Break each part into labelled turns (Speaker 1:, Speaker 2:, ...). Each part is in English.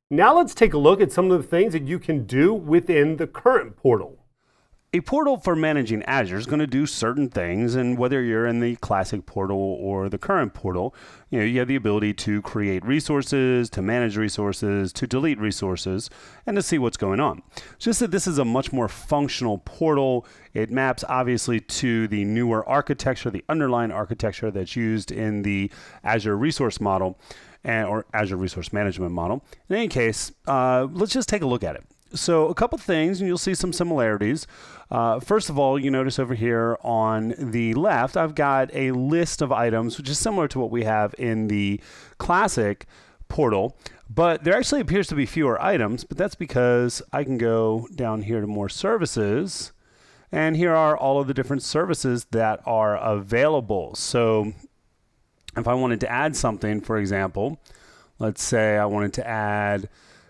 Speaker 1: Now let's take a look at some of the things that you can do within the current portal.
Speaker 2: A portal for managing Azure is going to do certain things, and whether you're in the classic portal or the current portal, you have the ability to create resources, to manage resources, to delete resources, and to see what's going on. It's just that this is a much more functional portal. It maps obviously to the newer architecture, the underlying architecture that's used in the Azure resource model or Azure resource management model. In any case, let's just take a look at it. So a couple things, and you'll see some similarities. First of all, you notice over here on the left, I've got a list of items, which is similar to what we have in the classic portal, but there actually appears to be fewer items, but that's because I can go down here to more services, and here are all of the different services that are available. So if I wanted to add something, for example, let's say I wanted to add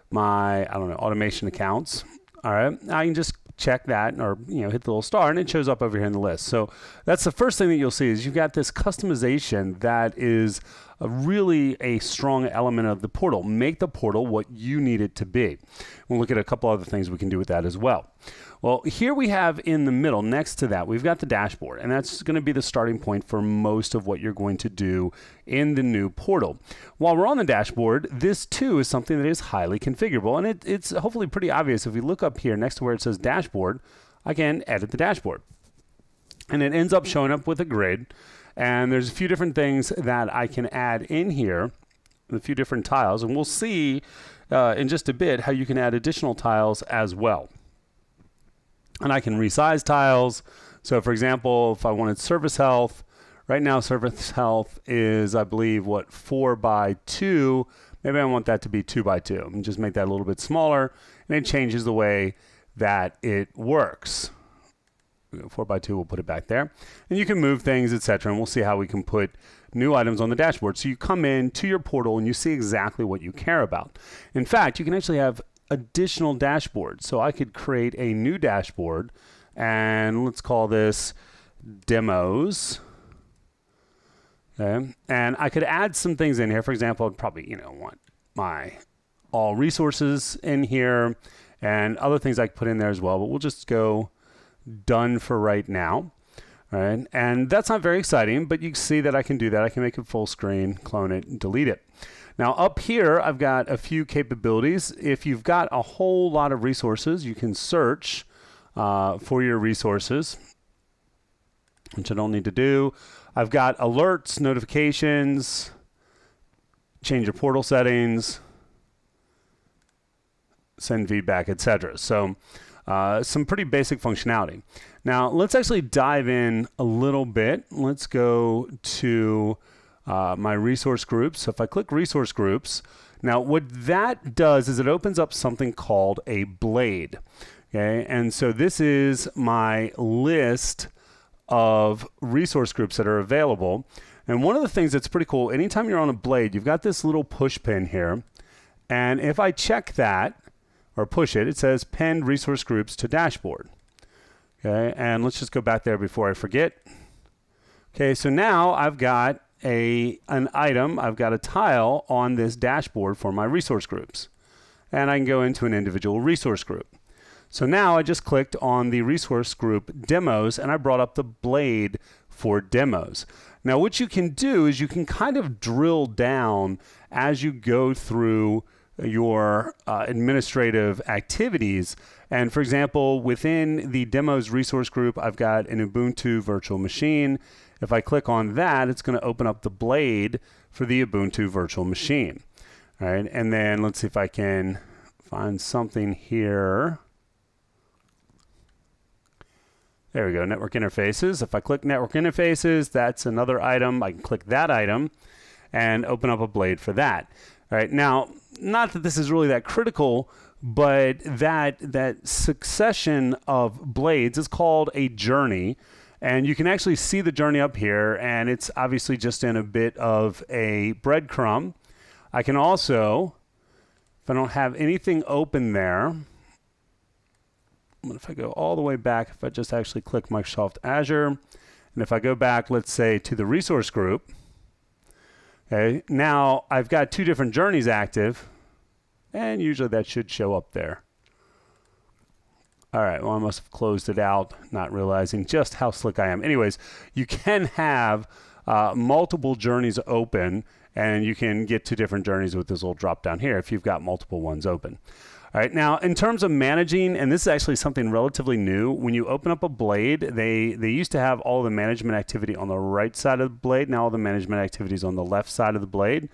Speaker 2: my, automation accounts. All right, I can just check that or, hit the little star and it shows up over here in the list. So that's the first thing that you'll see is you've got this customization that is really a strong element of the portal. Make the portal what you need it to be. We'll look at a couple other things we can do with that as well. Well, here we have in the middle, next to that, we've got the dashboard, and that's going to be the starting point for most of what you're going to do in the new portal. While we're on the dashboard, this too is something that is highly configurable, and it's hopefully pretty obvious. If we look up here next to where it says dashboard, I can edit the dashboard. And it ends up showing up with a grid, and there's a few different things that I can add in here, a few different tiles, and we'll see in just a bit how you can add additional tiles as well. And I can resize tiles. So for example, if I wanted service health, right now service health is, I believe, 4x2. Maybe I want that to be 2x2 and just make that a little bit smaller, and it changes the way that it works. 4x2, we'll put it back there. And you can move things, etc. And we'll see how we can put new items on the dashboard. So you come in to your portal and you see exactly what you care about. In fact, you can actually have additional dashboards. So I could create a new dashboard, and let's call this demos. Okay. And I could add some things in here. For example, I'd probably, want my all resources in here and other things I could put in there as well, but we'll just go done for right now. All right. And that's not very exciting, but you can see that I can do that. I can make it full screen, clone it, and delete it. Now up here, I've got a few capabilities. If you've got a whole lot of resources, you can search for your resources, which I don't need to do. I've got alerts, notifications, change your portal settings, send feedback, etc. So some pretty basic functionality. Now let's actually dive in a little bit. Let's go to my resource groups. So if I click resource groups, now what that does is it opens up something called a blade. Okay, and so this is my list of resource groups that are available. And one of the things that's pretty cool, anytime you're on a blade, you've got this little push pin here. And if I check that or push it, it says pinned resource groups to dashboard. Okay, and let's just go back there before I forget. Okay, so now I've got an item, I've got a tile on this dashboard for my resource groups. And I can go into an individual resource group. So now I just clicked on the resource group demos and I brought up the blade for demos. Now what you can do is you can kind of drill down as you go through your administrative activities. And for example, within the demos resource group, I've got an Ubuntu virtual machine. If I click on that, it's going to open up the blade for the Ubuntu virtual machine. All right, and then let's see if I can find something here. There we go, network interfaces. If I click network interfaces, that's another item. I can click that item and open up a blade for that. All right, now, not that this is really that critical, but that succession of blades is called a journey. And you can actually see the journey up here, and it's obviously just in a bit of a breadcrumb. I can also, if I don't have anything open there, if I go all the way back, if I just actually click Microsoft Azure, and if I go back, let's say, to the resource group, okay, now I've got two different journeys active, and usually that should show up there. All right, well, I must have closed it out, not realizing just how slick I am. Anyways, you can have multiple journeys open, and you can get to different journeys with this little drop down here if you've got multiple ones open. All right, now in terms of managing, and this is actually something relatively new, when you open up a blade, they used to have all the management activity on the right side of the blade. Now all the management activity is on the left side of the blade.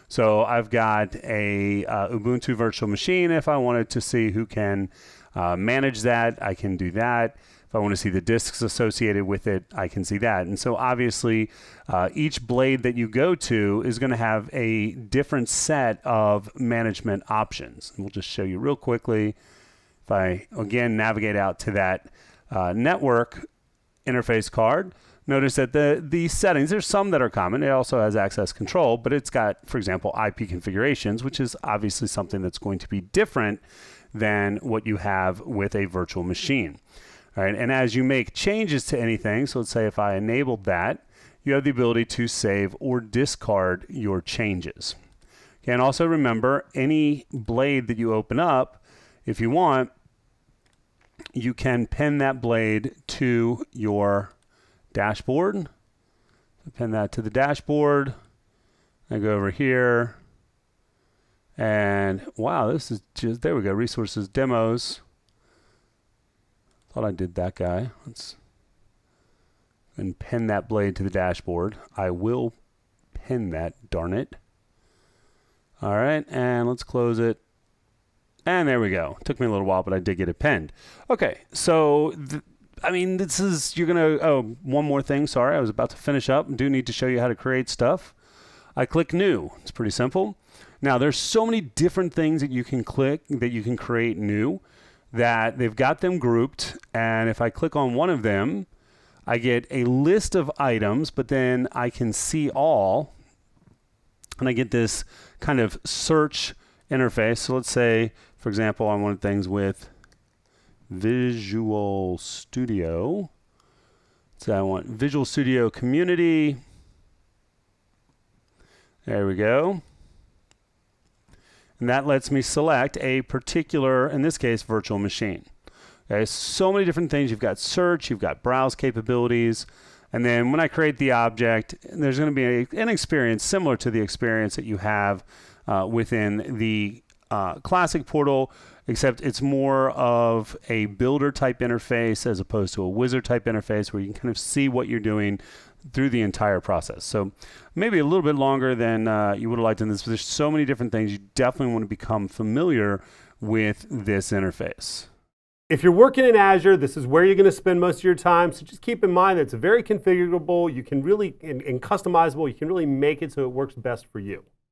Speaker 2: So I've got a Ubuntu virtual machine. If I wanted to see who can manage that, I can do that. If I want to see the disks associated with it, I can see that. And so obviously, each blade that you go to is going to have a different set of management options. And we'll just show you real quickly. If I, again, navigate out to that network interface card, notice that the settings, there's some that are common. It also has access control, but it's got, for example, IP configurations, which is obviously something that's going to be different than what you have with a virtual machine. All right, and as you make changes to anything, so let's say if I enabled that, you have the ability to save or discard your changes. Okay, and also remember, any blade that you open up, if you want, you can pin that blade to your dashboard. Pin that to the dashboard. I go over here, and wow, this is just, there we go, resources, demos. Thought I did that guy. Let's and pin that blade to the dashboard. I will pin that, darn it. All right, and let's close it. And there we go. Took me a little while, but I did get it pinned. Okay, so I mean, this is, you're gonna, oh, one more thing, sorry, I was about to finish up. I do need to show you how to create stuff. I click new, it's pretty simple. Now there's so many different things that you can click, that you can create new, that they've got them grouped, and if I click on one of them, I get a list of items, but then I can see all, and I get this kind of search interface. So let's say, for example, I wanted things with Visual Studio. So I want Visual Studio Community. There we go. And that lets me select a particular, in this case, virtual machine. Okay, so many different things. You've got search, you've got browse capabilities, and then when I create the object, there's going to be an experience similar to the experience that you have within the classic portal, except it's more of a builder type interface as opposed to a wizard type interface where you can kind of see what you're doing through the entire process. So maybe a little bit longer than you would have liked in this, but there's so many different things. You definitely want to become familiar with this interface.
Speaker 1: If you're working in Azure, this is where you're going to spend most of your time. So just keep in mind that it's very configurable. You can really, and customizable, you can really make it so it works best for you.